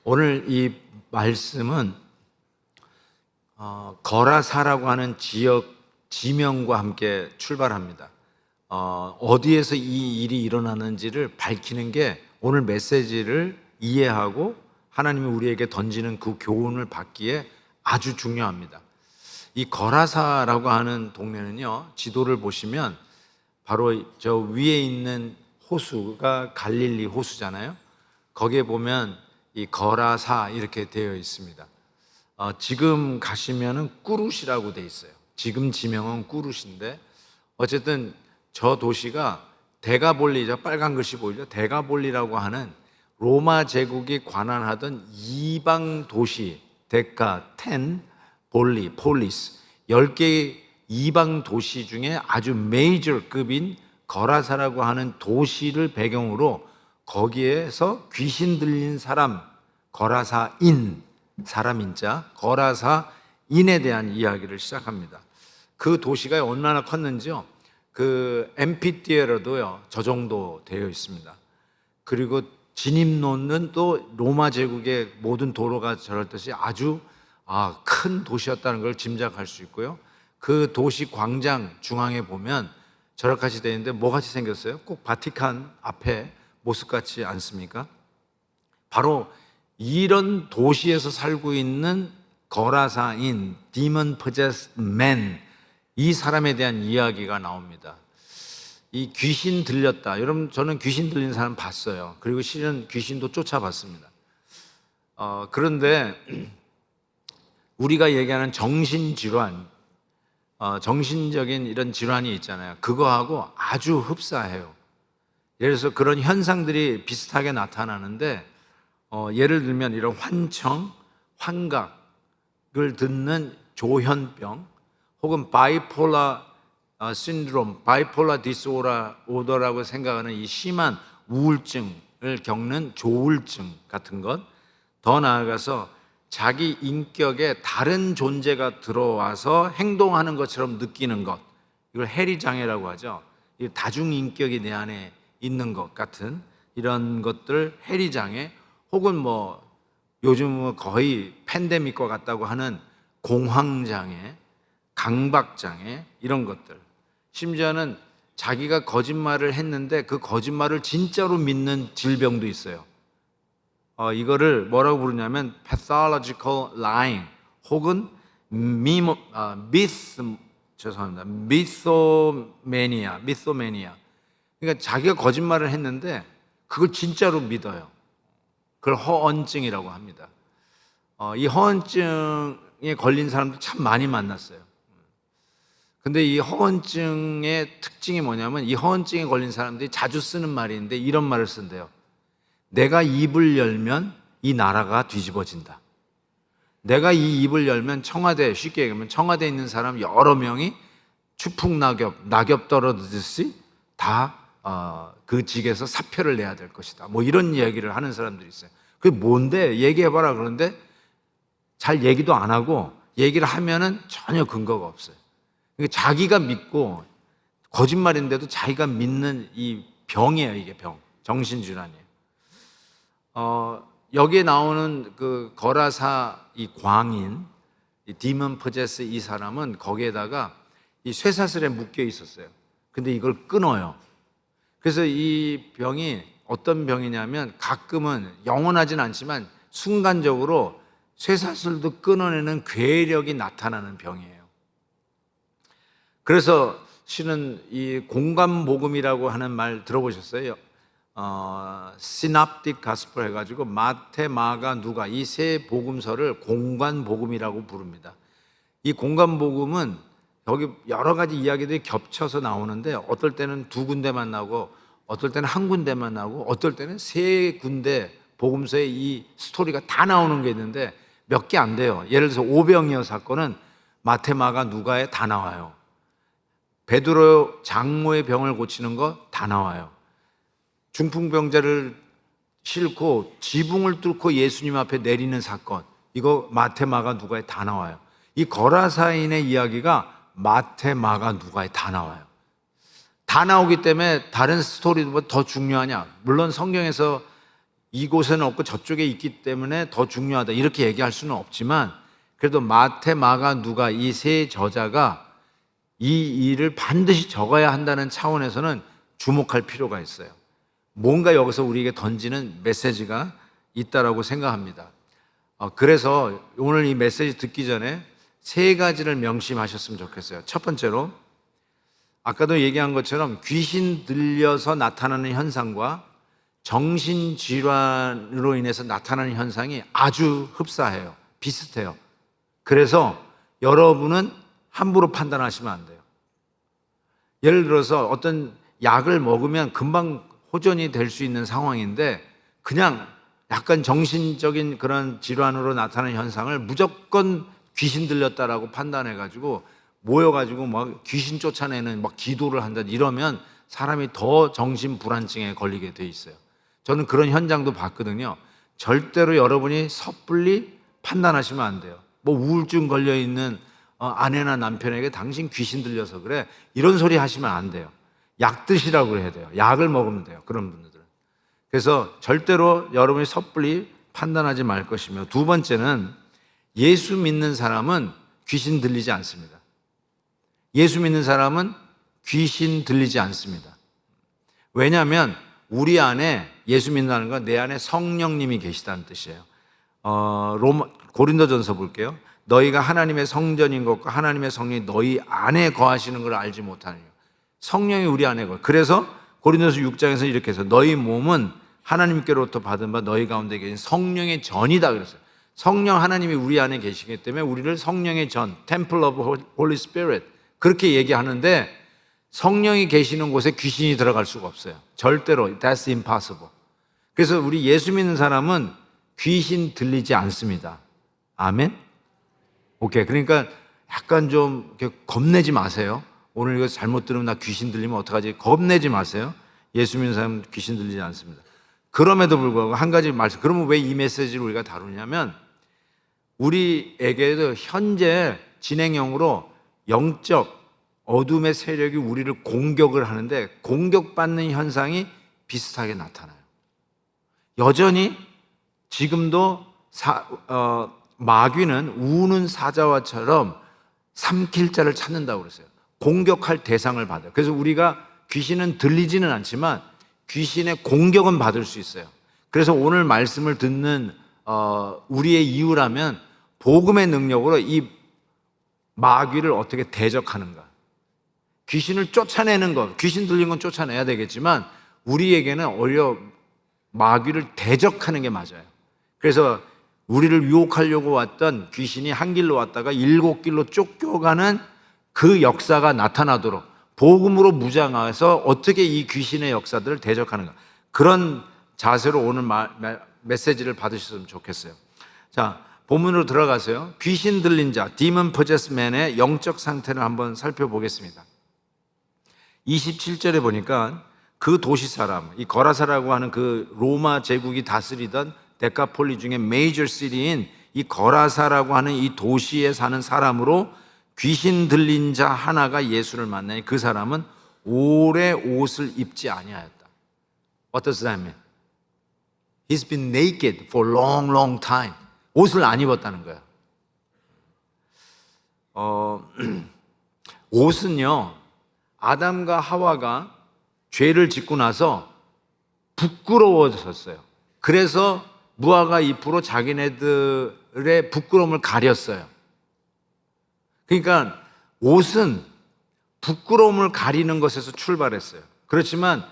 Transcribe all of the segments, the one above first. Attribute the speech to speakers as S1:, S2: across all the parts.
S1: 오늘 이 말씀은 거라사라고 하는 지역 지명과 함께 출발합니다. 어디에서 이 일이 일어나는지를 밝히는 게 오늘 메시지를 이해하고 하나님이 우리에게 던지는 그 교훈을 받기에 아주 중요합니다. 이 거라사라고 하는 동네는요, 지도를 보시면 바로 저 위에 있는 호수가 갈릴리 호수잖아요. 거기에 보면 이 거라사 이렇게 되어 있습니다. 지금 가시면은 꾸룻이라고 되어 있어요. 지금 지명은 꾸룻인데 어쨌든 저 도시가 데가볼리, 저 빨간 글씨 보이죠? 데가볼리라고 하는 로마 제국이 관할하던 이방 도시, 데카, 텐, 볼리, 폴리스 10개의 이방 도시 중에 아주 메이저급인 거라사라고 하는 도시를 배경으로 거기에서 귀신 들린 사람, 거라사인, 사람인자, 거라사인에 대한 이야기를 시작합니다. 그 도시가 얼마나 컸는지요, 그 엠피티에러도요, 저 정도 되어 있습니다. 그리고 진입로는 또 로마 제국의 모든 도로가 저럴 듯이 아주 큰 도시였다는 걸 짐작할 수 있고요. 그 도시 광장 중앙에 보면 저렇게같이 되어 있는데 뭐같이 생겼어요? 꼭 바티칸 앞에 모습 같지 않습니까? 바로 이런 도시에서 살고 있는 거라사인, demon possessed man, 이 사람에 대한 이야기가 나옵니다. 이 귀신 들렸다. 여러분, 저는 귀신 들린 사람 봤어요. 그리고 실은 귀신도 쫓아봤습니다. 그런데 우리가 얘기하는 정신질환, 정신적인 이런 질환이 있잖아요. 그거하고 아주 흡사해요. 예를 들어서 그런 현상들이 비슷하게 나타나는데 예를 들면 이런 환청, 환각을 듣는 조현병, 혹은 바이폴라 신드롬, 바이폴라 디스오더라고 생각하는 이 심한 우울증을 겪는 조울증 같은 것, 더 나아가서 자기 인격에 다른 존재가 들어와서 행동하는 것처럼 느끼는 것, 이걸 해리장애라고 하죠. 이 다중인격이 내 안에 있는 것 같은 이런 것들, 해리장애, 혹은 뭐 요즘은 거의 팬데믹과 같다고 하는 공황장애, 강박장애, 이런 것들, 심지어는 자기가 거짓말을 했는데 그 거짓말을 진짜로 믿는 질병도 있어요. 이거를 뭐라고 부르냐면 pathological lying, 혹은 미소매니아. 그러니까 자기가 거짓말을 했는데 그걸 진짜로 믿어요. 그걸 허언증이라고 합니다. 이 허언증에 걸린 사람도 참 많이 만났어요. 근데 이 허언증의 특징이 뭐냐면, 이 허언증에 걸린 사람들이 자주 쓰는 말이 있는데 이런 말을 쓴대요. 내가 입을 열면 이 나라가 뒤집어진다. 내가 이 입을 열면 청와대, 쉽게 얘기하면 청와대에 있는 사람 여러 명이 낙엽 떨어지듯이 다 그 직에서 사표를 내야 될 것이다. 뭐 이런 얘기를 하는 사람들이 있어요. 그게 뭔데? 얘기해봐라. 그런데 잘 얘기도 안 하고, 얘기를 하면은 전혀 근거가 없어요. 그러니까 자기가 믿고, 거짓말인데도 자기가 믿는 이 병이에요. 이게 병, 정신질환이에요. 여기에 나오는 그 거라사 이 광인, 이 디먼 포제스, 이 사람은 거기에다가 이 쇠사슬에 묶여 있었어요. 근데 이걸 끊어요. 그래서 이 병이 어떤 병이냐면, 가끔은 영원하진 않지만 순간적으로 쇠사슬도 끊어내는 괴력이 나타나는 병이에요. 그래서 실은 이 공감복음이라고 하는 말 들어보셨어요? 시납틱 가스펠 해가지고 마태, 마가, 누가, 이 세 복음서를 공관복음이라고 부릅니다. 이 공관복음은 여기 여러 가지 이야기들이 겹쳐서 나오는데, 어떨 때는 두 군데만 나오고, 어떨 때는 한 군데만 나오고, 어떨 때는 세 군데 복음서에 이 스토리가 다 나오는 게 있는데 몇 개 안 돼요. 예를 들어서 오병이어 사건은 마태, 마가, 누가에 다 나와요. 베드로 장모의 병을 고치는 거 다 나와요. 중풍병자를 싣고 지붕을 뚫고 예수님 앞에 내리는 사건, 이거 마태, 마가, 누가에 다 나와요. 이 거라사인의 이야기가 마태, 마가, 누가에 다 나와요. 다 나오기 때문에 다른 스토리보다 더 중요하냐? 물론 성경에서 이곳에는 없고 저쪽에 있기 때문에 더 중요하다 이렇게 얘기할 수는 없지만, 그래도 마태, 마가, 누가 이 세 저자가 이 일을 반드시 적어야 한다는 차원에서는 주목할 필요가 있어요. 뭔가 여기서 우리에게 던지는 메시지가 있다라고 생각합니다. 그래서 오늘 이 메시지 듣기 전에 세 가지를 명심하셨으면 좋겠어요. 첫 번째로, 아까도 얘기한 것처럼 귀신 들려서 나타나는 현상과 정신질환으로 인해서 나타나는 현상이 아주 흡사해요. 비슷해요. 그래서 여러분은 함부로 판단하시면 안 돼요. 예를 들어서 어떤 약을 먹으면 금방 호전이 될 수 있는 상황인데, 그냥 약간 정신적인 그런 질환으로 나타나는 현상을 무조건 귀신 들렸다라고 판단해가지고 모여가지고 막 귀신 쫓아내는 막 기도를 한다 이러면 사람이 더 정신불안증에 걸리게 돼 있어요. 저는 그런 현장도 봤거든요. 절대로 여러분이 섣불리 판단하시면 안 돼요. 뭐 우울증 걸려있는 아내나 남편에게 당신 귀신 들려서 그래, 이런 소리 하시면 안 돼요. 약 드시라고 해야 돼요. 약을 먹으면 돼요, 그런 분들은. 그래서 절대로 여러분이 섣불리 판단하지 말 것이며, 두 번째는 예수 믿는 사람은 귀신 들리지 않습니다. 예수 믿는 사람은 귀신 들리지 않습니다. 왜냐하면 우리 안에, 예수 믿는다는 건 내 안에 성령님이 계시다는 뜻이에요. 고린도전서 볼게요. 너희가 하나님의 성전인 것과 하나님의 성령이 너희 안에 거하시는 걸 알지 못하느냐. 성령이 우리 안에 거해요. 그래서 고린도서 6장에서 이렇게 해서 너희 몸은 하나님께로부터 받은 바 너희 가운데 계신 성령의 전이다 그랬어요. 성령 하나님이 우리 안에 계시기 때문에 우리를 성령의 전, Temple of Holy Spirit 그렇게 얘기하는데, 성령이 계시는 곳에 귀신이 들어갈 수가 없어요. 절대로. That's impossible. 그래서 우리 예수 믿는 사람은 귀신 들리지 않습니다. 아멘? 오케이. 그러니까 약간 좀 겁내지 마세요. 오늘 이거 잘못 들으면 나 귀신 들리면 어떡하지? 겁내지 마세요. 예수 믿는 사람은 귀신 들리지 않습니다. 그럼에도 불구하고 한 가지 말씀. 그러면 왜 이 메시지를 우리가 다루냐면, 우리에게도 현재 진행형으로 영적 어둠의 세력이 우리를 공격을 하는데, 공격받는 현상이 비슷하게 나타나요. 여전히 지금도 마귀는 우는 사자와처럼 삼킬 자를 찾는다고 그랬어요. 공격할 대상을 받아요. 그래서 우리가 귀신은 들리지는 않지만 귀신의 공격은 받을 수 있어요. 그래서 오늘 말씀을 듣는 우리의 이유라면 복음의 능력으로 이 마귀를 어떻게 대적하는가, 귀신을 쫓아내는 것, 귀신 들린 건 쫓아내야 되겠지만 우리에게는 오히려 마귀를 대적하는 게 맞아요. 그래서 우리를 유혹하려고 왔던 귀신이 한 길로 왔다가 7길로 쫓겨가는 그 역사가 나타나도록 복음으로 무장해서 어떻게 이 귀신의 역사들을 대적하는가, 그런 자세로 오늘 메시지를 받으셨으면 좋겠어요. 자, 본문으로 들어가세요. 귀신 들린 자, Demon Possessed Man의 영적 상태를 한번 살펴보겠습니다. 27절에 보니까 그 도시 사람, 이 거라사라고 하는 그 로마 제국이 다스리던 데카폴리 중에 메이저 시티인 이 거라사라고 하는 이 도시에 사는 사람으로 귀신 들린 자 하나가 예수를 만나니 그 사람은 오래 옷을 입지 아니하였다. What does that mean? He's been naked for long, long time. 옷을 안 입었다는 거야. 옷은요, 아담과 하와가 죄를 짓고 나서 부끄러워졌어요. 그래서 무화과 잎으로 자기네들의 부끄러움을 가렸어요. 그러니까 옷은 부끄러움을 가리는 것에서 출발했어요. 그렇지만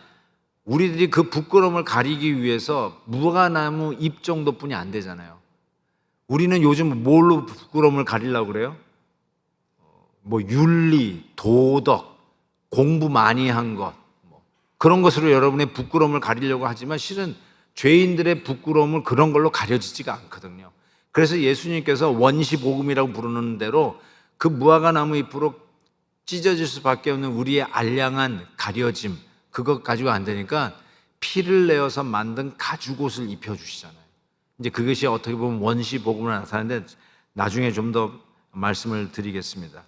S1: 우리들이 그 부끄러움을 가리기 위해서 무화과나무 잎 정도뿐이 안 되잖아요. 우리는 요즘 뭘로 부끄러움을 가리려고 그래요? 뭐 윤리, 도덕, 공부 많이 한 것, 그런 것으로 여러분의 부끄러움을 가리려고 하지만 실은 죄인들의 부끄러움을 그런 걸로 가려지지가 않거든요. 그래서 예수님께서 원시복음이라고 부르는 대로 그 무화과 나무 잎으로 찢어질 수밖에 없는 우리의 알량한 가려짐, 그것 가지고 안 되니까 피를 내어서 만든 가죽옷을 입혀주시잖아요. 이제 그것이 어떻게 보면 원시복음으로 나타나는데 나중에 좀 더 말씀을 드리겠습니다.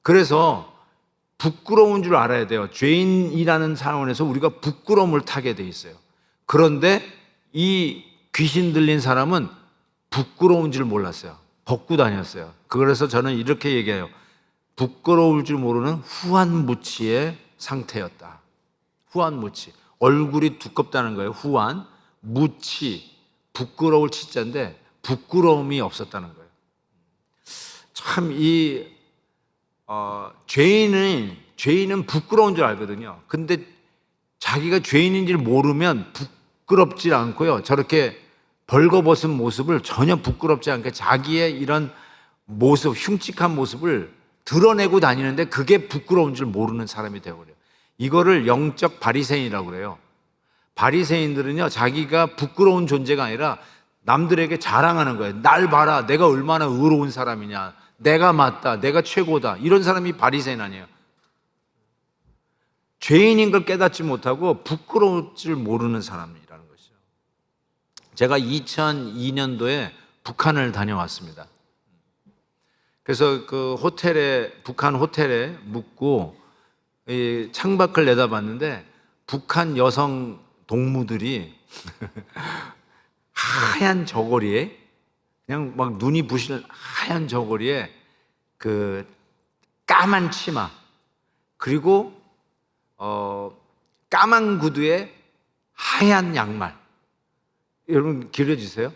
S1: 그래서 부끄러운 줄 알아야 돼요. 죄인이라는 상황에서 우리가 부끄러움을 타게 돼 있어요. 그런데 이 귀신 들린 사람은 부끄러운 줄 몰랐어요. 벗고 다녔어요. 그래서 저는 이렇게 얘기해요. 부끄러울 줄 모르는 후한무치의 상태였다. 후한무치. 얼굴이 두껍다는 거예요. 후한, 무치, 부끄러울 치자인데 부끄러움이 없었다는 거예요. 참 죄인은 부끄러운 줄 알거든요. 근데 자기가 죄인인지를 모르면 부끄럽지 않고요. 저렇게 벌거벗은 모습을 전혀 부끄럽지 않게 자기의 이런 모습, 흉측한 모습을 드러내고 다니는데 그게 부끄러운 줄 모르는 사람이 되어버려요. 이거를 영적 바리새인이라고 그래요. 바리새인들은요, 자기가 부끄러운 존재가 아니라 남들에게 자랑하는 거예요. 날 봐라, 내가 얼마나 의로운 사람이냐, 내가 맞다, 내가 최고다. 이런 사람이 바리새인 아니에요. 죄인인 걸 깨닫지 못하고 부끄러울 줄 모르는 사람이라는 것이죠. 제가 2002년도에 북한을 다녀왔습니다. 그래서 그 북한 호텔에 묵고 창밖을 내다봤는데 북한 여성 동무들이 하얀 저고리에, 그냥 막 눈이 부실 하얀 저고리에 그 까만 치마, 그리고 까만 구두에 하얀 양말. 여러분 기려지세요?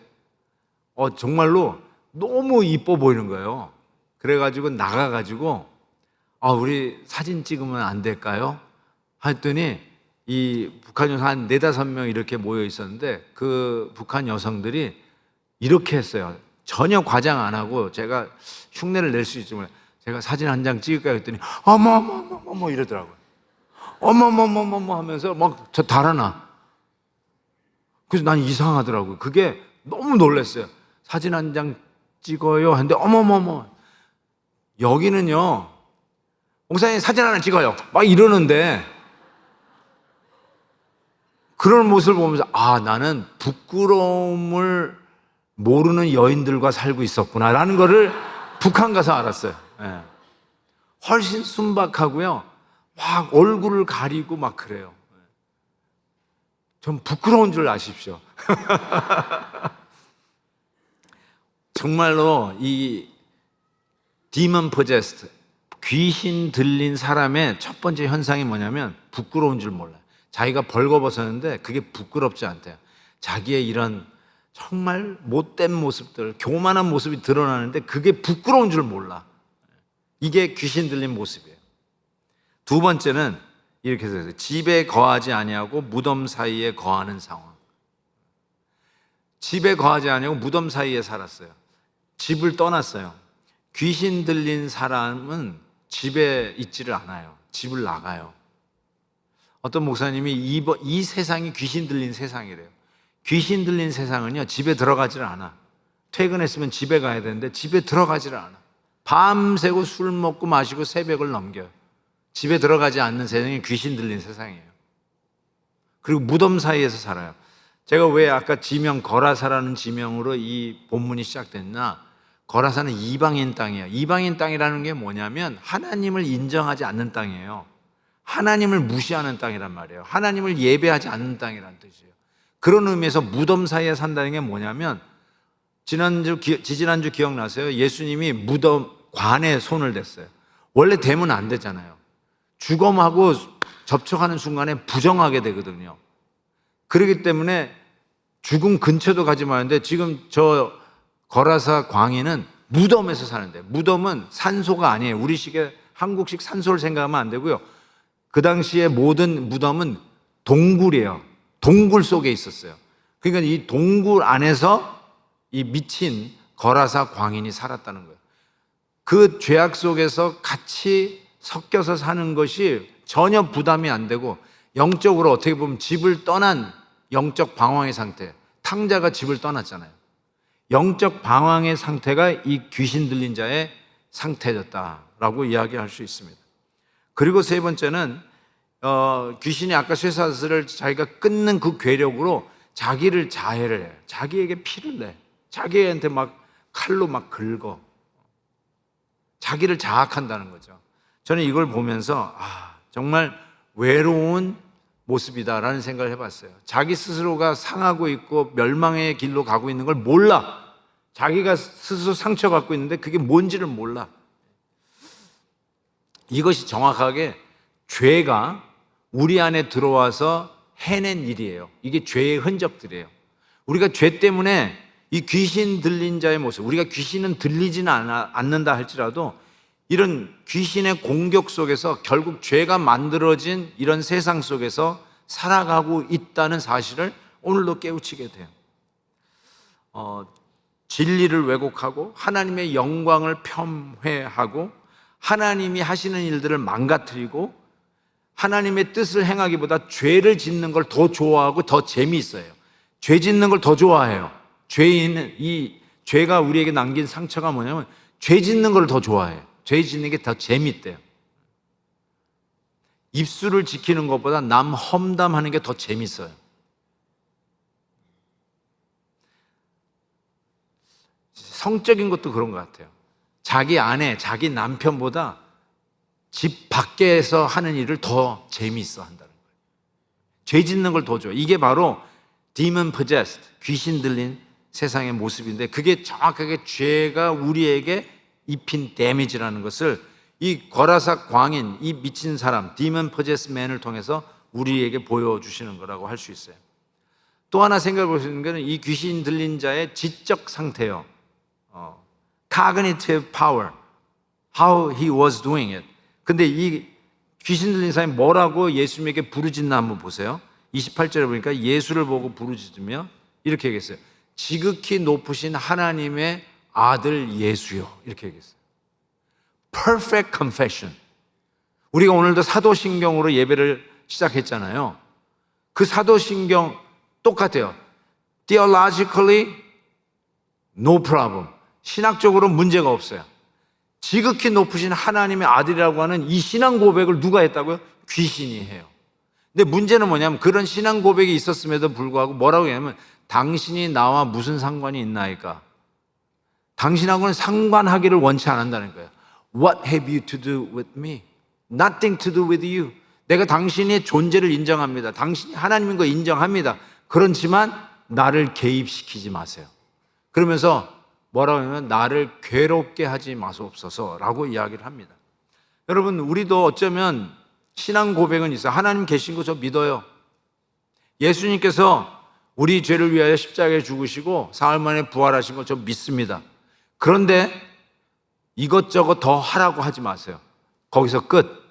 S1: 정말로 너무 이뻐 보이는 거예요. 그래가지고 나가가지고 우리 사진 찍으면 안 될까요? 했더니 이 북한 여성 한 4-5명 이렇게 모여 있었는데 그 북한 여성들이 이렇게 했어요. 전혀 과장 안 하고, 제가 흉내를 낼 수 있지만 제가 사진 한 장 찍을까요? 했더니 어머 이러더라고요. 어머머머머머 하면서 막 저 달아나. 그래서 난 이상하더라고요. 그게 너무 놀랐어요. 사진 한 장 찍어요 하는데 어머머머. 여기는요, 목사님 사진 하나 찍어요 막 이러는데, 그런 모습을 보면서 나는 부끄러움을 모르는 여인들과 살고 있었구나 라는 거를 북한 가서 알았어요. 네. 훨씬 순박하고요, 막 얼굴을 가리고 막 그래요. 전 부끄러운 줄 아십시오. 정말로 이 demon possessed, 귀신 들린 사람의 첫 번째 현상이 뭐냐면 부끄러운 줄 몰라요. 자기가 벌거벗었는데 그게 부끄럽지 않대요. 자기의 이런 정말 못된 모습들, 교만한 모습이 드러나는데 그게 부끄러운 줄 몰라. 이게 귀신 들린 모습이에요. 두 번째는 이렇게 해서 집에 거하지 아니하고 무덤 사이에 거하는 상황. 집에 거하지 아니하고 무덤 사이에 살았어요. 집을 떠났어요. 귀신 들린 사람은 집에 있지를 않아요. 집을 나가요. 어떤 목사님이 이 세상이 귀신 들린 세상이래요. 귀신 들린 세상은요, 집에 들어가지를 않아. 퇴근했으면 집에 가야 되는데 집에 들어가지를 않아. 밤새고 술 먹고 마시고 새벽을 넘겨요. 집에 들어가지 않는 세상이 귀신 들린 세상이에요. 그리고 무덤 사이에서 살아요. 제가 왜 아까 지명, 거라사라는 지명으로 이 본문이 시작됐나? 거라사는 이방인 땅이에요. 이방인 땅이라는 게 뭐냐면 하나님을 인정하지 않는 땅이에요. 하나님을 무시하는 땅이란 말이에요. 하나님을 예배하지 않는 땅이라는 뜻이에요. 그런 의미에서 무덤 사이에 산다는 게 뭐냐면, 지지난주 기억나세요? 예수님이 무덤 관에 손을 댔어요. 원래 대면 안 되잖아요. 죽음하고 접촉하는 순간에 부정하게 되거든요. 그렇기 때문에 죽음 근처도 가지 마는데, 지금 저 거라사 광인은 무덤에서 사는데, 무덤은 산소가 아니에요. 우리식의 한국식 산소를 생각하면 안 되고요. 그 당시에 모든 무덤은 동굴이에요. 동굴 속에 있었어요. 그러니까 이 동굴 안에서 이 미친 거라사 광인이 살았다는 거예요. 그 죄악 속에서 같이 섞여서 사는 것이 전혀 부담이 안 되고, 영적으로 어떻게 보면 집을 떠난 영적 방황의 상태, 탕자가 집을 떠났잖아요. 영적 방황의 상태가 이 귀신 들린 자의 상태였다라고 이야기할 수 있습니다. 그리고 세 번째는 귀신이 아까 쇠사슬을 자기가 끊는 그 괴력으로 자기를 자해를 해요. 자기에게 피를 내. 자기한테 막 칼로 막 긁어. 자기를 자학한다는 거죠. 저는 이걸 보면서 정말 외로운 모습이다라는 생각을 해봤어요. 자기 스스로가 상하고 있고 멸망의 길로 가고 있는 걸 몰라. 자기가 스스로 상처받고 있는데 그게 뭔지를 몰라. 이것이 정확하게 죄가 우리 안에 들어와서 해낸 일이에요. 이게 죄의 흔적들이에요. 우리가 죄 때문에 이 귀신 들린 자의 모습, 우리가 귀신은 들리지는 않는다 할지라도 이런 귀신의 공격 속에서 결국 죄가 만들어진 이런 세상 속에서 살아가고 있다는 사실을 오늘도 깨우치게 돼요. 진리를 왜곡하고 하나님의 영광을 폄훼하고 하나님이 하시는 일들을 망가뜨리고 하나님의 뜻을 행하기보다 죄를 짓는 걸 더 좋아하고 더 재미있어요. 죄 짓는 걸 더 좋아해요. 이 죄가 우리에게 남긴 상처가 뭐냐면 죄 짓는 걸 더 좋아해요. 죄 짓는 게 더 재미있대요. 입술을 지키는 것보다 남 험담하는 게 더 재밌어요. 성적인 것도 그런 것 같아요. 자기 아내, 자기 남편보다 집 밖에서 하는 일을 더 재미있어 한다는 거예요. 죄 짓는 걸 더 좋아해요. 이게 바로 demon possessed, 귀신 들린 세상의 모습인데 그게 정확하게 죄가 우리에게 입힌 데미지라는 것을 이 거라사 광인, 이 미친 사람, demon possessed man을 통해서 우리에게 보여주시는 거라고 할 수 있어요. 또 하나 생각해 볼 수 있는 것은 이 귀신 들린 자의 지적 상태요. cognitive power, how he was doing it. 근데 이 귀신 들린 사람이 뭐라고 예수님에게 부르짖나 한번 보세요. 28절에 보니까 예수를 보고 부르짖으며 이렇게 얘기했어요. 지극히 높으신 하나님의 아들 예수요. 이렇게 얘기했어요. Perfect confession. 우리가 오늘도 사도신경으로 예배를 시작했잖아요. 그 사도신경 똑같아요. Theologically, no problem. 신학적으로 문제가 없어요. 지극히 높으신 하나님의 아들이라고 하는 이 신앙 고백을 누가 했다고요? 귀신이 해요. 근데 문제는 뭐냐면 그런 신앙 고백이 있었음에도 불구하고 뭐라고 하냐면 당신이 나와 무슨 상관이 있나이까? 당신하고는 상관하기를 원치 않는다는 거예요. What have you to do with me? Nothing to do with you. 내가 당신의 존재를 인정합니다. 당신이 하나님인 거 인정합니다. 그렇지만 나를 개입시키지 마세요. 그러면서 뭐라고 하냐면 나를 괴롭게 하지 마소옵소서라고 이야기를 합니다. 여러분 우리도 어쩌면 신앙 고백은 있어요. 하나님 계신 거 저 믿어요. 예수님께서 우리 죄를 위하여 십자가에 죽으시고 사흘 만에 부활하신 거 저 믿습니다. 그런데 이것저것 더 하라고 하지 마세요. 거기서 끝.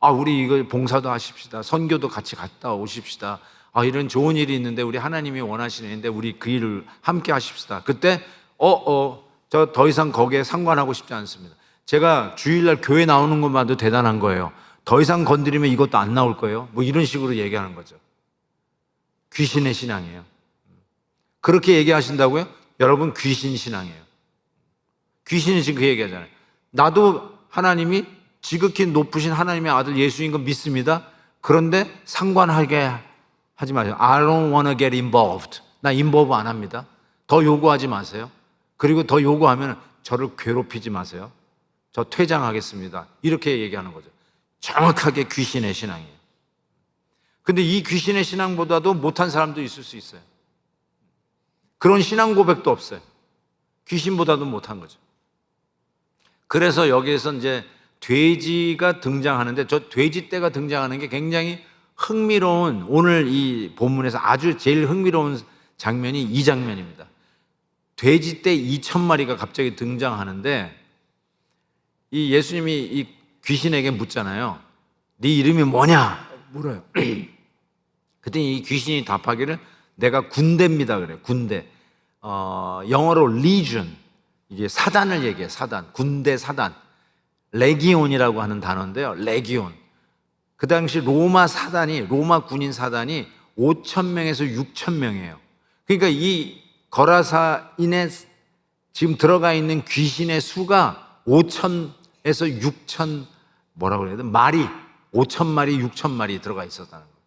S1: 우리 이거 봉사도 하십시다. 선교도 같이 갔다 오십시다. 이런 좋은 일이 있는데 우리 하나님이 원하시는 일인데 우리 그 일을 함께 하십시다. 그때 저 더 이상 거기에 상관하고 싶지 않습니다. 제가 주일날 교회 나오는 것만도 대단한 거예요. 더 이상 건드리면 이것도 안 나올 거예요. 뭐 이런 식으로 얘기하는 거죠. 귀신의 신앙이에요. 그렇게 얘기하신다고요? 여러분 귀신 신앙이에요. 귀신이 지금 그 얘기하잖아요. 나도 하나님이 지극히 높으신 하나님의 아들 예수인 거 믿습니다. 그런데 상관하게 하지 마세요. I don't want to get involved. 나 involve 안 합니다. 더 요구하지 마세요. 그리고 더 요구하면 저를 괴롭히지 마세요. 저 퇴장하겠습니다. 이렇게 얘기하는 거죠. 정확하게 귀신의 신앙이에요. 근데 이 귀신의 신앙보다도 못한 사람도 있을 수 있어요. 그런 신앙 고백도 없어요. 귀신보다도 못한 거죠. 그래서 여기에서 이제 돼지가 등장하는데 저 돼지떼가 등장하는 게 굉장히 흥미로운 오늘 이 본문에서 아주 제일 흥미로운 장면이 이 장면입니다. 돼지떼 2,000마리가 갑자기 등장하는데 이 예수님이 이 귀신에게 묻잖아요. 네 이름이 뭐냐? 물어요. 그랬더니 이 귀신이 답하기를 내가 군대입니다 그래요. 군대. 영어로 legion. 이게 사단을 얘기해요. 사단. 군대 사단. 레기온이라고 하는 단어인데요. 레기온. 그 당시 로마 군인 사단이 5,000명에서 6,000명이에요. 그러니까 이 거라사인에 지금 들어가 있는 귀신의 수가 5,000에서 6,000 뭐라고 그래야 돼? 마리 5,000마리, 6,000마리 들어가 있었다는 거예요.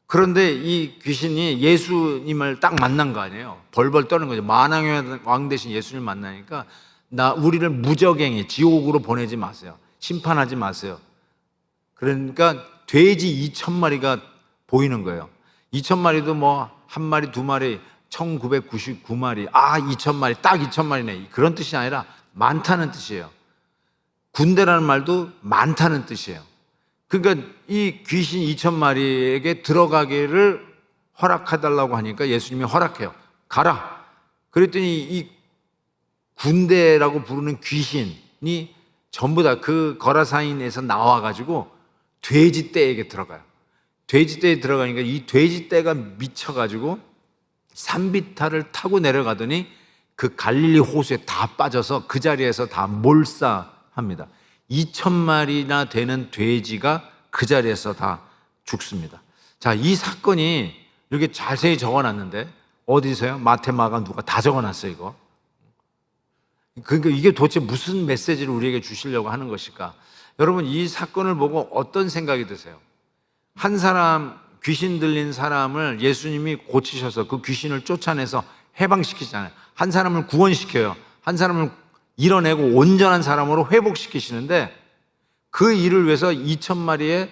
S1: 그런데 이 귀신이 예수님을 딱 만난 거 아니에요. 벌벌 떠는 거죠. 만왕의 왕 대신 예수님을 만나니까 우리를 무적행에 지옥으로 보내지 마세요. 심판하지 마세요. 그러니까 돼지 2,000마리가 보이는 거예요. 2,000마리도 뭐 한 마리, 두 마리, 1999마리, 2,000마리, 딱 2,000마리네. 그런 뜻이 아니라 많다는 뜻이에요. 군대라는 말도 많다는 뜻이에요. 그러니까 이 귀신 2,000마리에게 들어가기를 허락해달라고 하니까 예수님이 허락해요. 가라. 그랬더니 이 군대라고 부르는 귀신이 전부 다 그 거라사인에서 나와가지고 돼지떼에게 들어가요. 돼지떼에 들어가니까 이 돼지떼가 미쳐가지고 산비탈을 타고 내려가더니 그 갈릴리 호수에 다 빠져서 그 자리에서 다 몰사합니다. 2,000마리나 되는 돼지가 그 자리에서 다 죽습니다. 자, 이 사건이 이렇게 자세히 적어놨는데 어디서요? 마태, 마가, 누가 다 적어놨어요, 이거. 그러니까 이게 도대체 무슨 메시지를 우리에게 주시려고 하는 것일까? 여러분, 이 사건을 보고 어떤 생각이 드세요? 한 사람, 귀신 들린 사람을 예수님이 고치셔서 그 귀신을 쫓아내서 해방시키잖아요. 한 사람을 구원시켜요. 한 사람을 이뤄내고 온전한 사람으로 회복시키시는데 그 일을 위해서 2,000마리의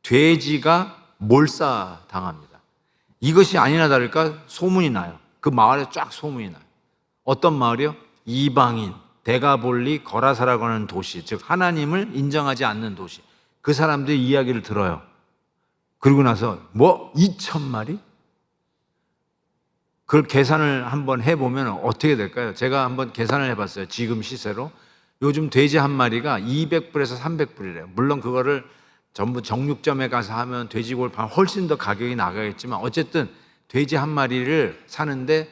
S1: 돼지가 몰사당합니다. 이것이 아니나 다를까 소문이 나요. 그 마을에 쫙 소문이 나요. 어떤 마을이요? 이방인, 데가볼리, 거라사라고 하는 도시, 즉 하나님을 인정하지 않는 도시. 그 사람들의 이야기를 들어요. 그리고 나서 2,000마리? 그걸 계산을 한번 해보면 어떻게 될까요? 제가 한번 계산을 해봤어요. 지금 시세로. 요즘 돼지 한 마리가 200불에서 300불이래요. 물론 그거를 전부 정육점에 가서 하면 돼지고기 훨씬 더 가격이 나가겠지만 어쨌든 돼지 한 마리를 사는데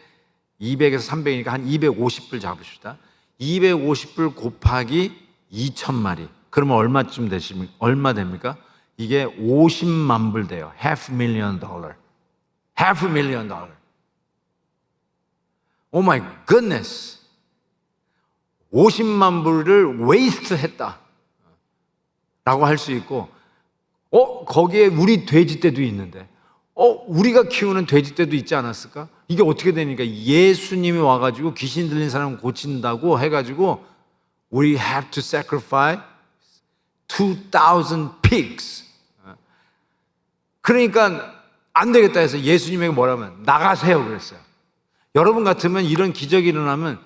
S1: 200에서 300이니까 한 250불 잡으십시다. 250불 곱하기 2,000마리. 그러면 얼마 됩니까? 이게 50만 불 돼요. $500,000. $500,000. 오 마이 굿네스. 50만 불을 웨이스트 했다 라고 할 수 있고, 거기에 우리 돼지떼도 있는데, 우리가 키우는 돼지떼도 있지 않았을까? 이게 어떻게 되니까 예수님이 와가지고 귀신 들린 사람 고친다고 해가지고 We have to sacrifice 2,000 pigs. 그러니까 안 되겠다 해서 예수님에게 뭐라면 나가세요 그랬어요. 여러분 같으면 이런 기적이 일어나면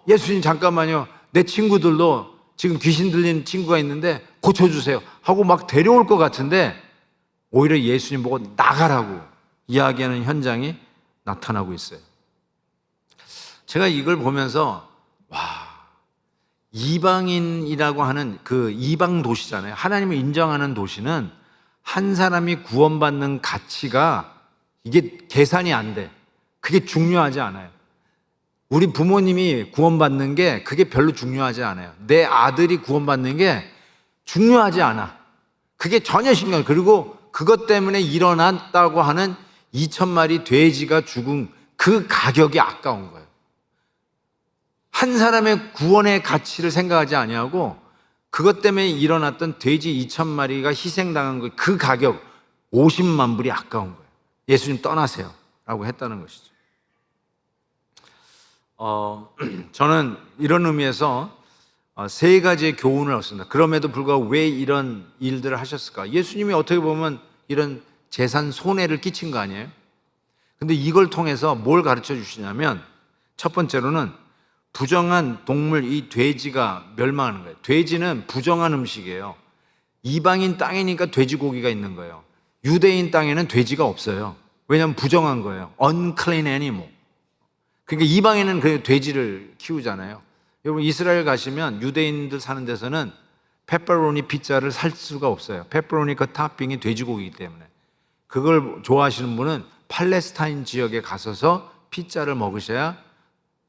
S1: 예수님 잠깐만요. 내 친구들도 지금 귀신 들린 친구가 있는데 고쳐주세요 하고 막 데려올 것 같은데 오히려 예수님 보고 나가라고 이야기하는 현장이 나타나고 있어요. 제가 이걸 보면서 이방인이라고 하는 그 이방 도시잖아요. 하나님을 인정하는 도시는 한 사람이 구원받는 가치가 이게 계산이 안 돼. 그게 중요하지 않아요. 우리 부모님이 구원받는 게 그게 별로 중요하지 않아요. 내 아들이 구원받는 게 중요하지 않아. 그게 전혀 신경. 그리고 그것 때문에 일어났다고 하는 2,000마리 돼지가 죽은 그 가격이 아까운 거예요. 한 사람의 구원의 가치를 생각하지 아니하고 그것 때문에 일어났던 돼지 2,000마리가 희생당한 그 가격 50만 불이 아까운 거예요. 예수님 떠나세요 라고 했다는 것이죠. 저는 이런 의미에서 세 가지의 교훈을 얻습니다. 그럼에도 불구하고 왜 이런 일들을 하셨을까? 예수님이 어떻게 보면 이런 재산 손해를 끼친 거 아니에요? 근데 이걸 통해서 뭘 가르쳐 주시냐면 첫 번째로는 부정한 동물, 이 돼지가 멸망하는 거예요. 돼지는 부정한 음식이에요. 이방인 땅이니까 돼지고기가 있는 거예요. 유대인 땅에는 돼지가 없어요. 왜냐하면 부정한 거예요. unclean animal. 그러니까 이방인은 그 돼지를 키우잖아요. 여러분 이스라엘 가시면 유대인들 사는 데서는 페퍼로니 피자를 살 수가 없어요. 페퍼로니 그 토핑이 돼지고기이기 때문에. 그걸 좋아하시는 분은 팔레스타인 지역에 가셔서 피자를 먹으셔야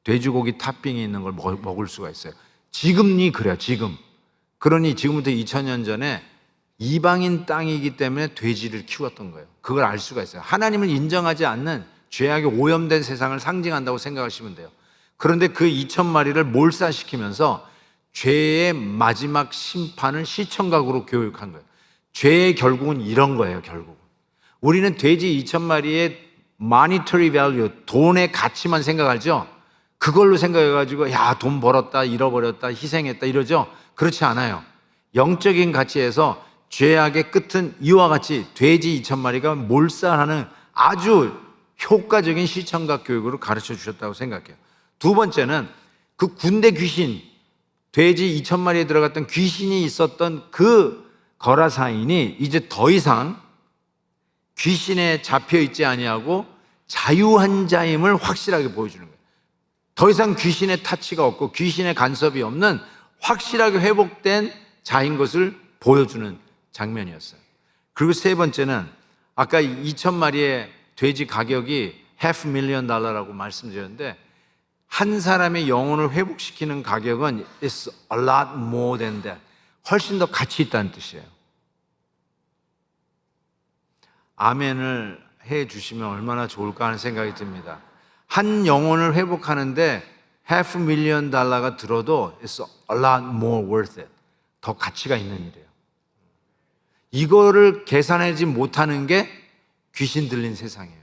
S1: 돼지고기 토핑이 있는 걸 먹을 수가 있어요. 지금이 그래요. 지금. 그러니 지금부터 2000년 전에 이방인 땅이기 때문에 돼지를 키웠던 거예요. 그걸 알 수가 있어요. 하나님을 인정하지 않는 죄악에 오염된 세상을 상징한다고 생각하시면 돼요. 그런데 그 2,000마리를 몰사시키면서 죄의 마지막 심판을 시청각으로 교육한 거예요. 죄의 결국은 이런 거예요. 결국은 우리는 돼지 2,000마리의 monetary value, 돈의 가치만 생각하죠. 그걸로 생각해가지고 야, 돈 벌었다, 잃어버렸다, 희생했다 이러죠. 그렇지 않아요. 영적인 가치에서 죄악의 끝은 이와 같이 돼지 2,000마리가 몰살하는 아주 효과적인 시청각 교육으로 가르쳐 주셨다고 생각해요. 두 번째는 그 군대 귀신, 돼지 2,000마리에 들어갔던 귀신이 있었던 그 거라사인이 이제 더 이상 귀신에 잡혀 있지 아니하고 자유한 자임을 확실하게 보여주는 거예요. 더 이상 귀신의 타치가 없고 귀신의 간섭이 없는 확실하게 회복된 자인 것을 보여주는 장면이었어요. 그리고 세 번째는 아까 2,000마리의 돼지 가격이 $500,000라고 말씀드렸는데 한 사람의 영혼을 회복시키는 가격은 It's a lot more than that. 훨씬 더 가치 있다는 뜻이에요. 아멘을 해 주시면 얼마나 좋을까 하는 생각이 듭니다. 한 영혼을 회복하는데 $500,000가 들어도 It's a lot more worth it. 더 가치가 있는 일이에요. 이거를 계산하지 못하는 게 귀신 들린 세상이에요.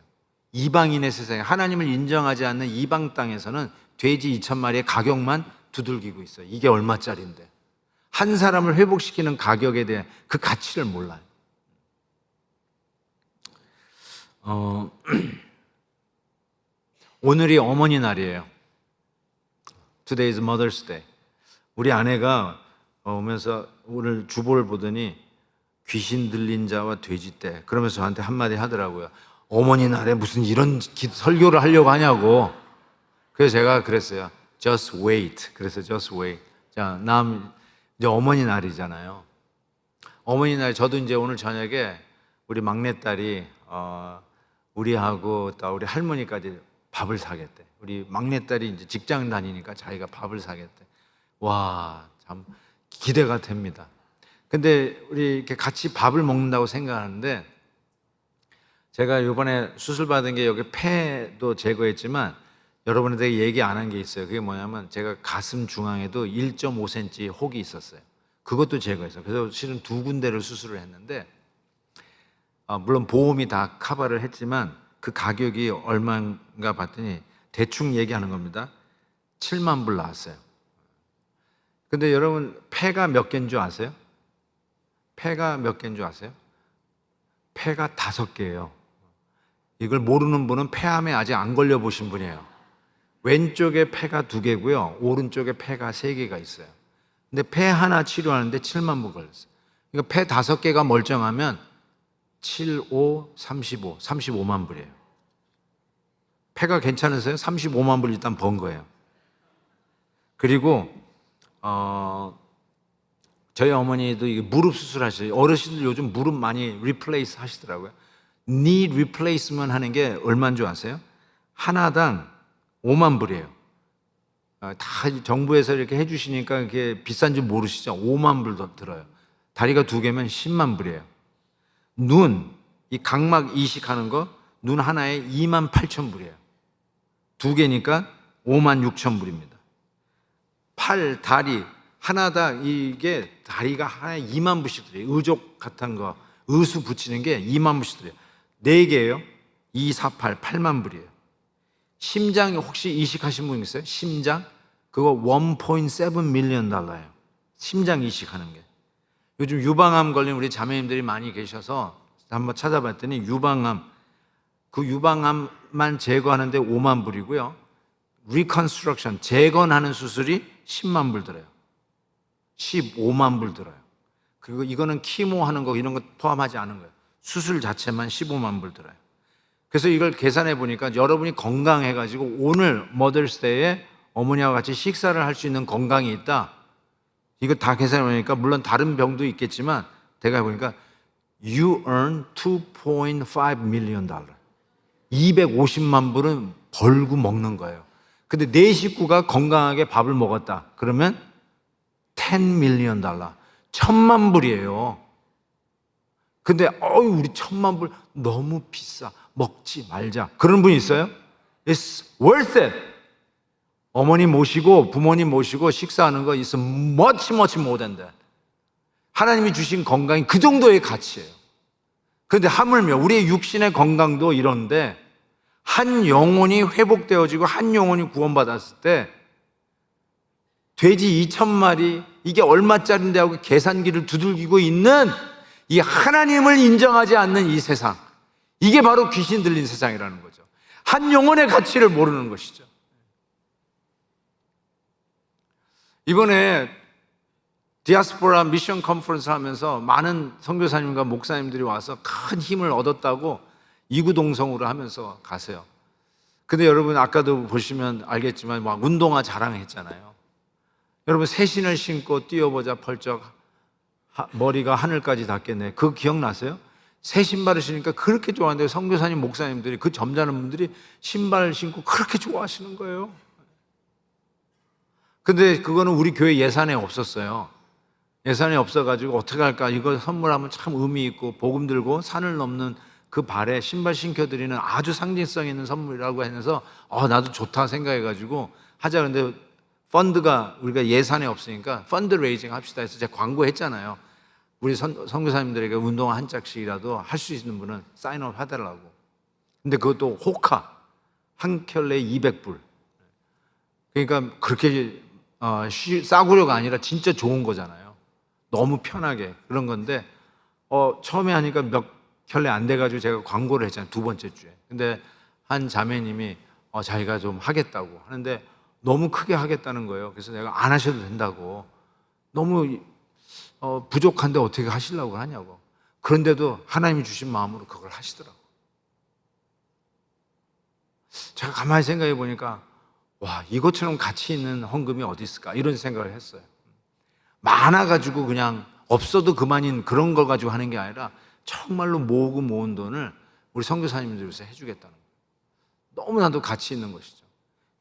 S1: 이방인의 세상에 하나님을 인정하지 않는 이방 땅에서는 돼지 2,000마리의 가격만 두들기고 있어요. 이게 얼마짜리인데. 한 사람을 회복시키는 가격에 대한 그 가치를 몰라요. 오늘이 어머니 날이에요. Today is Mother's Day. 우리 아내가 오면서 오늘 주보를 보더니 귀신 들린 자와 돼지 떼 그러면서 저한테 한마디 하더라고요. 어머니 날에 무슨 이런 설교를 하려고 하냐고. 그래서 제가 그랬어요. Just wait. 그래서 just wait. 자, 이제 어머니 날이잖아요. 어머니 날 저도 이제 오늘 저녁에 우리 막내딸이 우리하고 또 우리 할머니까지 밥을 사겠대. 우리 막내딸이 이제 직장 다니니까 자기가 밥을 사겠대. 와, 참 기대가 됩니다. 근데 우리 이렇게 같이 밥을 먹는다고 생각하는데 제가 이번에 수술 받은 게 여기 폐도 제거했지만 여러분한테 얘기 안 한 게 있어요. 그게 뭐냐면 제가 가슴 중앙에도 1.5cm 혹이 있었어요. 그것도 제거했어요. 그래서 실은 두 군데를 수술을 했는데 물론 보험이 다 커버를 했지만 그 가격이 얼마인가 봤더니 대충 얘기하는 겁니다. 7만 불 나왔어요. 근데 여러분 폐가 몇 개인 줄 아세요? 폐가 몇 개인 줄 아세요? 폐가 5개예요. 이걸 모르는 분은 폐암에 아직 안 걸려 보신 분이에요. 왼쪽에 폐가 2개고요. 오른쪽에 폐가 3개가 있어요. 근데 폐 하나 치료하는데 7만 불 걸렸어요. 그러니까 폐 5개가 멀쩡하면 7, 5, 35, 35만 불이에요. 폐가 괜찮으세요? 35만 불 일단 번 거예요. 그리고 저희 어머니도 이게 무릎 수술하시죠. 어르신들 요즘 무릎 많이 리플레이스 하시더라고요. knee replacement 하는 게 얼마인 줄 아세요? 하나당 5만 불이에요. 다 정부에서 이렇게 해주시니까 이게 비싼 줄 모르시죠? 5만 불 더 들어요. 다리가 2개면 10만 불이에요. 눈, 이 각막 이식하는 거, 눈 하나에 2만 8천 불이에요. 2개니까 5만 6천 불입니다. 팔, 다리, 하나당 이게 다리가 하나에 2만 불씩 들어요. 의족 같은 거, 의수 붙이는 게 2만 불씩 들어요. 4개예요. 2, 4, 8, 8만 불이에요. 심장이 혹시 이식하신 분 있어요? 심장? 그거 $1.7 million. 심장 이식하는 게. 요즘 유방암 걸린 우리 자매님들이 많이 계셔서 한번 찾아봤더니 유방암, 그 유방암만 제거하는데 5만 불이고요. 리컨스트럭션, 재건하는 수술이 10만 불 들어요. 15만 불 들어요. 그리고 이거는 키모 하는 거 이런 거 포함하지 않은 거예요. 수술 자체만 15만 불 들어요. 그래서 이걸 계산해 보니까 여러분이 건강해가지고 오늘 머더스데이에 어머니와 같이 식사를 할 수 있는 건강이 있다. 이거 다 계산해 보니까 물론 다른 병도 있겠지만 제가 보니까 You earn $2.5 million. 250만 불은 벌고 먹는 거예요. 근데 내 식구가 건강하게 밥을 먹었다. 그러면 $10 million. 1,000만 불이에요. 근데 우리 1,000만 불 너무 비싸. 먹지 말자. 그런 분이 있어요? It's worth it. 어머니 모시고 부모님 모시고 식사하는 거 is much more than that. 하나님이 주신 건강이 그 정도의 가치예요. 그런데 하물며 우리의 육신의 건강도 이런데 한 영혼이 회복되어지고 한 영혼이 구원받았을 때 돼지 2,000마리 이게 얼마짜린데 하고 계산기를 두들기고 있는 이 하나님을 인정하지 않는 이 세상, 이게 바로 귀신 들린 세상이라는 거죠. 한 영혼의 가치를 모르는 것이죠. 이번에 디아스포라 미션 컨퍼런스 하면서 많은 선교사님과 목사님들이 와서 큰 힘을 얻었다고 이구동성으로 하면서 가세요. 근데 여러분 아까도 보시면 알겠지만 막 운동화 자랑했잖아요. 여러분 새 신을 신고 뛰어보자 펄쩍 머리가 하늘까지 닿겠네. 그거 기억나세요? 새 신발을 신으니까 그렇게 좋아하는데 선교사님 목사님들이 그 점잖은 분들이 신발을 신고 그렇게 좋아하시는 거예요. 근데 그거는 우리 교회 예산에 없었어요. 예산이 없어가지고 어떻게 할까, 이거 선물하면 참 의미 있고 복음 들고 산을 넘는 그 발에 신발 신겨드리는 아주 상징성 있는 선물이라고 해서 나도 좋다 생각해가지고 하자. 근데 펀드가 우리가 예산이 없으니까 펀드 레이징 합시다 해서 제가 광고했잖아요. 우리 선교사님들에게 운동화 한 짝씩이라도 할 수 있는 분은 사인업 해달라고. 근데 그것도 호카 한 켤레 200불. 그러니까 그렇게 싸구려가 아니라 진짜 좋은 거잖아요. 너무 편하게 그런 건데 처음에 하니까 몇 켤레 안 돼가지고 제가 광고를 했잖아요. 두 번째 주에. 근데 한 자매님이 자기가 좀 하겠다고 하는데 너무 크게 하겠다는 거예요. 그래서 내가 안 하셔도 된다고. 너무 부족한데 어떻게 하시려고 하냐고. 그런데도 하나님이 주신 마음으로 그걸 하시더라고. 제가 가만히 생각해 보니까 와, 이것처럼 가치 있는 헌금이 어디 있을까 이런 생각을 했어요. 많아가지고 그냥 없어도 그만인 그런 걸 가지고 하는 게 아니라 정말로 모으고 모은 돈을 우리 선교사님들 위해서 해주겠다는 거예요. 너무나도 가치 있는 것이죠.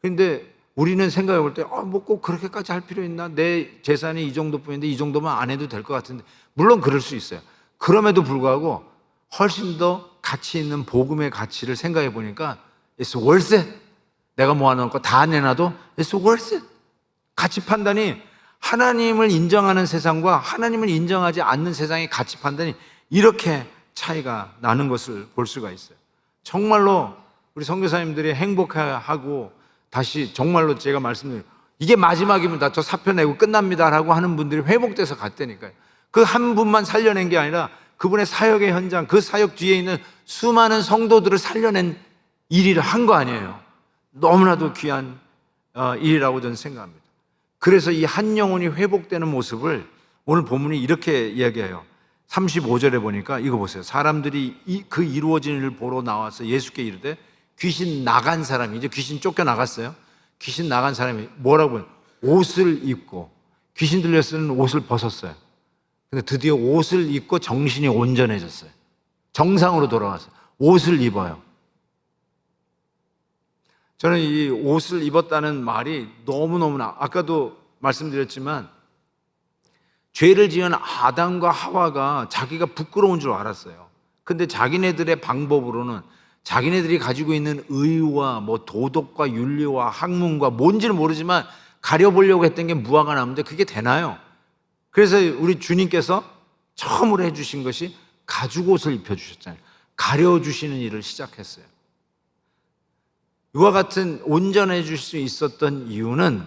S1: 그런데 우리는 생각해 볼 때 뭐 꼭 그렇게까지 할 필요 있나? 내 재산이 이 정도뿐인데 이 정도만 안 해도 될 것 같은데, 물론 그럴 수 있어요. 그럼에도 불구하고 훨씬 더 가치 있는 복음의 가치를 생각해 보니까 It's worth it. 내가 모아놓은 거 다 내놔도 It's worth it. 가치 판단이 하나님을 인정하는 세상과 하나님을 인정하지 않는 세상의 가치 판단이 이렇게 차이가 나는 것을 볼 수가 있어요. 정말로 우리 선교사님들이 행복하고 다시 정말로 제가 말씀드린 이게 마지막이면 다 저 사표 내고 끝납니다라고 하는 분들이 회복돼서 갔다니까요. 그 한 분만 살려낸 게 아니라 그분의 사역의 현장, 그 사역 뒤에 있는 수많은 성도들을 살려낸 일을 한 거 아니에요. 너무나도 귀한 일이라고 저는 생각합니다. 그래서 이 한 영혼이 회복되는 모습을 오늘 본문이 이렇게 이야기해요. 35절에 보니까 이거 보세요. 사람들이 그 이루어진 일을 보러 나와서 예수께 이르되 귀신 나간 사람이, 이제 귀신 쫓겨나갔어요. 귀신 나간 사람이 뭐라고 해요? 옷을 입고, 귀신 들려 쓰는 옷을 벗었어요. 근데 드디어 옷을 입고 정신이 온전해졌어요. 정상으로 돌아왔어요. 옷을 입어요. 저는 이 옷을 입었다는 말이 너무너무나, 아까도 말씀드렸지만 죄를 지은 아담과 하와가 자기가 부끄러운 줄 알았어요. 근데 자기네들의 방법으로는 자기네들이 가지고 있는 의와 뭐 도덕과 윤리와 학문과 뭔지는 모르지만 가려보려고 했던 게 무화과 나무인데 그게 되나요? 그래서 우리 주님께서 처음으로 해주신 것이 가죽옷을 입혀주셨잖아요. 가려주시는 일을 시작했어요. 이와 같은 온전해질 수 있었던 이유는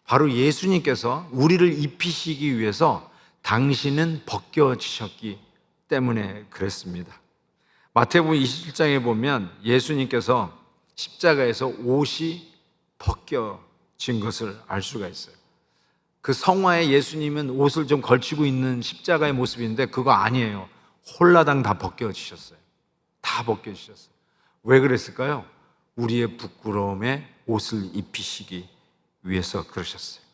S1: 바로 예수님께서 우리를 입히시기 위해서 당신은 벗겨지셨기 때문에 그랬습니다. 마태복음 27장에 보면 예수님께서 십자가에서 옷이 벗겨진 것을 알 수가 있어요. 그 성화에 예수님은 옷을 좀 걸치고 있는 십자가의 모습인데 그거 아니에요. 홀라당 다 벗겨지셨어요. 다 벗겨지셨어요. 왜 그랬을까요? 우리의 부끄러움에 옷을 입히시기 위해서 그러셨어요.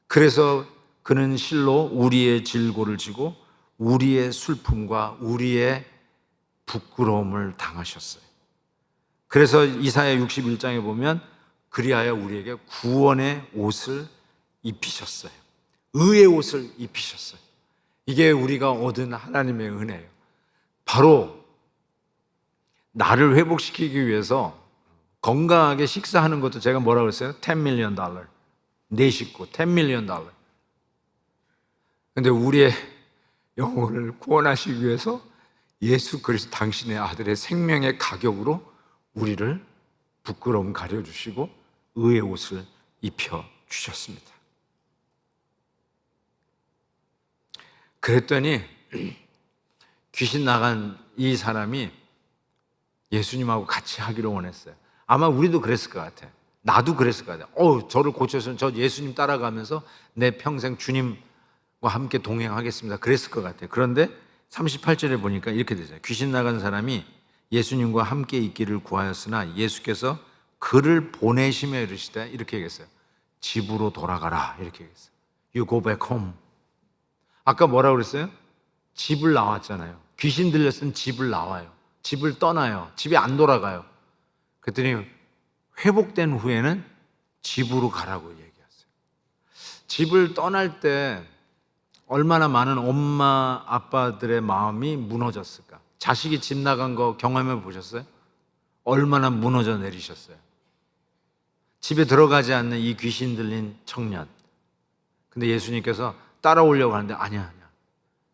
S1: 그래서 그는 실로 우리의 질고를 지고 우리의 슬픔과 우리의 부끄러움을 당하셨어요. 그래서 이사야 61장에 보면 그리하여 우리에게 구원의 옷을 입히셨어요. 의의 옷을 입히셨어요. 이게 우리가 얻은 하나님의 은혜예요. 바로 나를 회복시키기 위해서 건강하게 식사하는 것도 제가 뭐라고 했어요? $10 million. 내 식구 $10 million. 근데 우리의 영혼을 구원하시기 위해서 예수 그리스도 당신의 아들의 생명의 가격으로 우리를 부끄러움 가려주시고 의의 옷을 입혀주셨습니다. 그랬더니 귀신 나간 이 사람이 예수님하고 같이 하기를 원했어요. 아마 우리도 그랬을 것 같아. 나도 그랬을 것 같아. 저를 고쳐서 저 예수님 따라가면서 내 평생 주님과 함께 동행하겠습니다. 그랬을 것 같아. 그런데 38절에 보니까 이렇게 되죠. 귀신 나간 사람이 예수님과 함께 있기를 구하였으나 예수께서 그를 보내시며 이르시되 이렇게 얘기했어요. 집으로 돌아가라 이렇게 얘기했어요. You go back home. 아까 뭐라고 그랬어요? 집을 나왔잖아요. 귀신 들렸으면 집을 나와요. 집을 떠나요. 집에 안 돌아가요. 그랬더니 회복된 후에는 집으로 가라고 얘기했어요. 집을 떠날 때 얼마나 많은 엄마 아빠들의 마음이 무너졌을까? 자식이 집 나간 거 경험해 보셨어요? 얼마나 무너져 내리셨어요? 집에 들어가지 않는 이 귀신 들린 청년. 근데 예수님께서 따라오려고 하는데 아니야.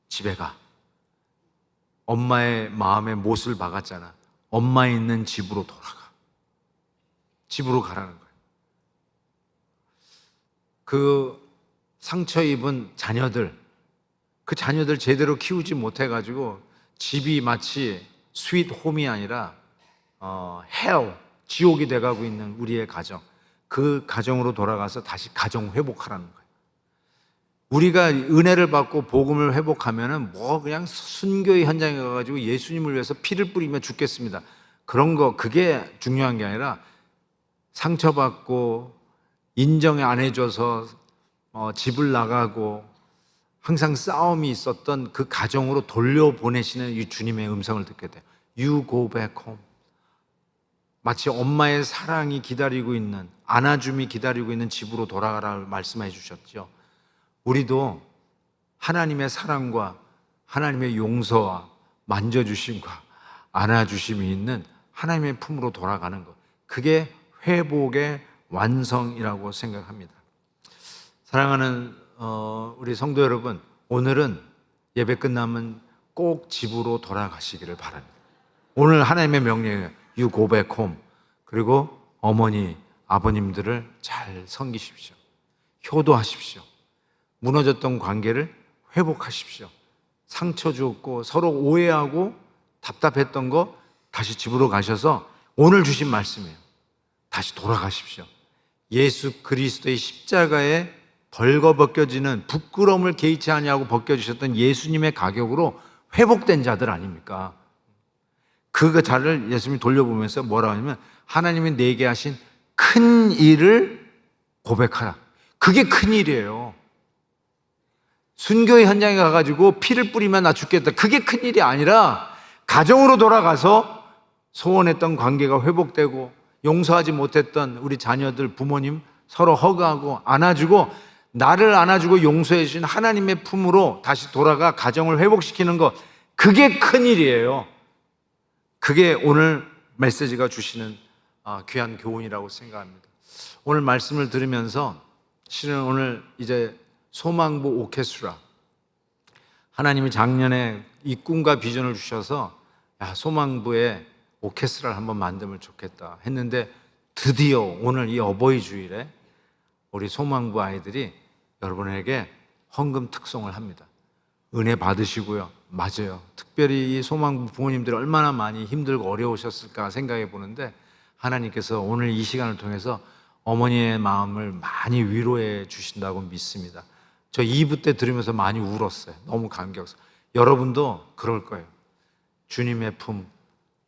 S1: 집에 가. 엄마의 마음에 못을 박았잖아. 엄마 있는 집으로 돌아가. 집으로 가라는 거예요. 그 상처 입은 자녀들, 그 자녀들 제대로 키우지 못해가지고 집이 마치 스윗 홈이 아니라 헬, 지옥이 돼가고 있는 우리의 가정, 그 가정으로 돌아가서 다시 가정 회복하라는 거예요. 우리가 은혜를 받고 복음을 회복하면은 그냥 순교의 현장에 가가지고 예수님을 위해서 피를 뿌리며 죽겠습니다. 그런 거 그게 중요한 게 아니라 상처받고 인정 안 해줘서 집을 나가고 항상 싸움이 있었던 그 가정으로 돌려보내시는 이 주님의 음성을 듣게 돼요. You go back home. 마치 엄마의 사랑이 기다리고 있는, 안아줌이 기다리고 있는 집으로 돌아가라 말씀해 주셨죠. 우리도 하나님의 사랑과 하나님의 용서와 만져주심과 안아주심이 있는 하나님의 품으로 돌아가는 것, 그게 회복의 완성이라고 생각합니다. 사랑하는 우리 성도 여러분, 오늘은 예배 끝나면 꼭 집으로 돌아가시기를 바랍니다. 오늘 하나님의 명령이에요. You go back home. 그리고 어머니, 아버님들을 잘 섬기십시오. 효도하십시오. 무너졌던 관계를 회복하십시오. 상처 주었고 서로 오해하고 답답했던 거 다시 집으로 가셔서 오늘 주신 말씀이에요. 다시 돌아가십시오. 예수 그리스도의 십자가에 벌거벗겨지는 부끄러움을 개의치 아니하고 벗겨주셨던 예수님의 가격으로 회복된 자들 아닙니까? 그 자를 예수님이 돌려보면서 뭐라고 하냐면 하나님이 내게 하신 큰 일을 고백하라. 그게 큰 일이에요. 순교의 현장에 가가지고 피를 뿌리면 나 죽겠다. 그게 큰 일이 아니라 가정으로 돌아가서 소원했던 관계가 회복되고 용서하지 못했던 우리 자녀들, 부모님 서로 허그하고 안아주고 나를 안아주고 용서해 주신 하나님의 품으로 다시 돌아가 가정을 회복시키는 것, 그게 큰 일이에요. 그게 오늘 메시지가 주시는 귀한 교훈이라고 생각합니다. 오늘 말씀을 들으면서 실은 오늘 이제 소망부 오케스트라, 하나님이 작년에 이 꿈과 비전을 주셔서 소망부에 오케스트라를 한번 만들면 좋겠다 했는데 드디어 오늘 이 어버이 주일에 우리 소망부 아이들이 여러분에게 헌금 특송을 합니다. 은혜 받으시고요. 맞아요. 특별히 이 소망부 부모님들이 얼마나 많이 힘들고 어려우셨을까 생각해 보는데 하나님께서 오늘 이 시간을 통해서 어머니의 마음을 많이 위로해 주신다고 믿습니다. 저 2부 때 들으면서 많이 울었어요. 너무 감격스러워서. 여러분도 그럴 거예요. 주님의 품,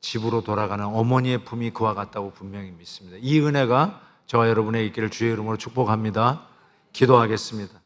S1: 집으로 돌아가는 어머니의 품이 그와 같다고 분명히 믿습니다. 이 은혜가 저와 여러분의 있기를 주의 이름으로 축복합니다. 기도하겠습니다.